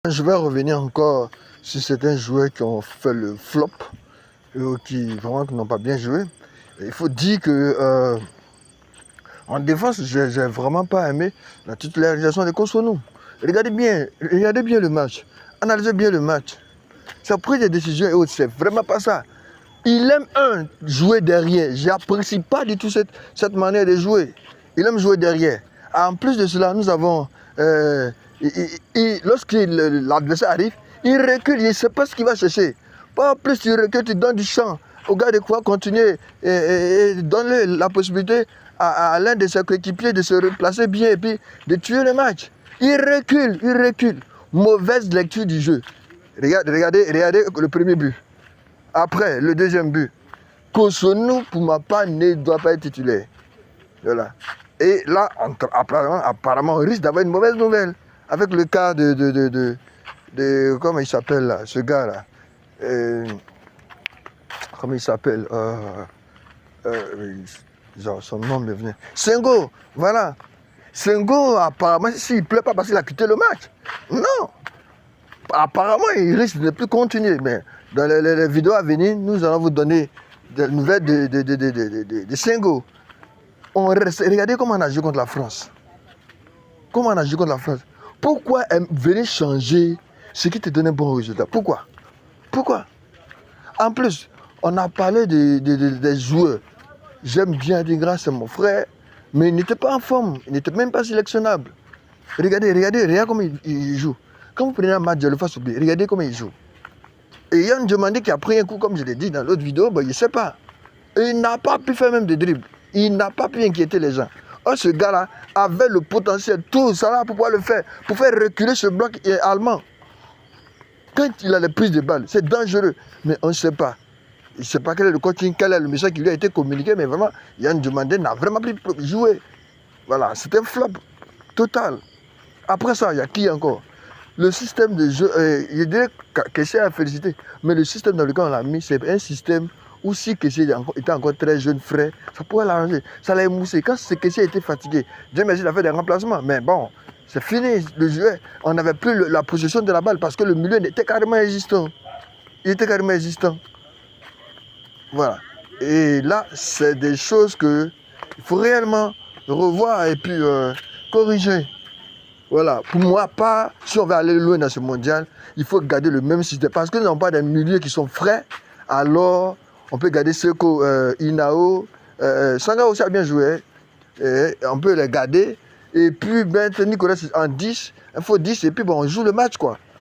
Je vais revenir encore sur certains joueurs qui ont fait le flop, qui vraiment n'ont pas bien joué. Il faut dire que en défense, j'ai vraiment pas aimé la titularisation de Kosonou. Regardez bien le match, analysez bien le match. Sa prise de décision et autres, c'est vraiment pas ça. Il aime jouer derrière. J'apprécie pas du tout cette manière de jouer. Il aime jouer derrière. En plus de cela, nous avons lorsque l'adversaire arrive, il recule, il ne sait pas ce qu'il va chercher. Pas plus tu recules, tu donnes du champ au gars de quoi continuer et donner la possibilité à l'un de ses coéquipiers de se replacer bien et puis de tuer le match. Il recule. Mauvaise lecture du jeu. Regardez le premier but. Après, le deuxième but. Kosonou, pour ma part, ne doit pas être titulaire. Voilà. Et là, apparemment, on risque d'avoir une mauvaise nouvelle. Avec le cas de comment il s'appelle là, ce gars là. Comment il s'appelle son nom me vient. Senghor, voilà. Senghor, apparemment, s'il ne plaît pas parce qu'il a quitté le match. Non. Apparemment, il risque de ne plus continuer. Mais dans les vidéos à venir, nous allons vous donner des nouvelles de Senghor. Regardez comment on a joué contre la France. Pourquoi venir changer ce qui te donne un bon résultat? Pourquoi? En plus, on a parlé des joueurs. J'aime bien Adingra, c'est mon frère, mais il n'était pas en forme, il n'était même pas sélectionnable. Regardez comment il joue. Quand vous prenez un match de le face oublié, regardez comment il joue. Et Yann Diomandé qui a pris un coup, comme je l'ai dit dans l'autre vidéo, il ne sait pas. Et il n'a pas pu faire même des dribbles. Il n'a pas pu inquiéter les gens. Or, ce gars-là avait le potentiel, tout ça là, pour pouvoir le faire, pour faire reculer ce bloc allemand. Quand il a les prises de balles, c'est dangereux. Mais on ne sait pas. Il ne sait pas quel est le coaching, quel est le message qui lui a été communiqué, mais vraiment, Yann Diomandé n'a vraiment plus joué. Voilà, c'est un flop total. Après ça, il y a qui encore? Le système de jeu, je dirais que Kessié a félicité, mais le système dans lequel on l'a mis, c'est un système où si Kessié était encore très jeune, frais, ça pourrait l'arranger, ça l'a émoussé. Quand Kessié était fatigué, Dieu merci, il a fait des remplacements, mais bon, c'est fini, le jeu, on n'avait plus la possession de la balle parce que le milieu était carrément existant. Il était carrément existant. Voilà. Et là, c'est des choses qu'il faut réellement revoir et puis corriger. Voilà, pour moi, pas si on veut aller loin dans ce mondial, il faut garder le même système. Parce que nous n'avons pas des milieux qui sont frais, alors on peut garder Seko, Inao, Sanga aussi a bien joué, on peut les garder. Et puis, Nicolas en 10, il faut 10, et puis bon, on joue le match quoi.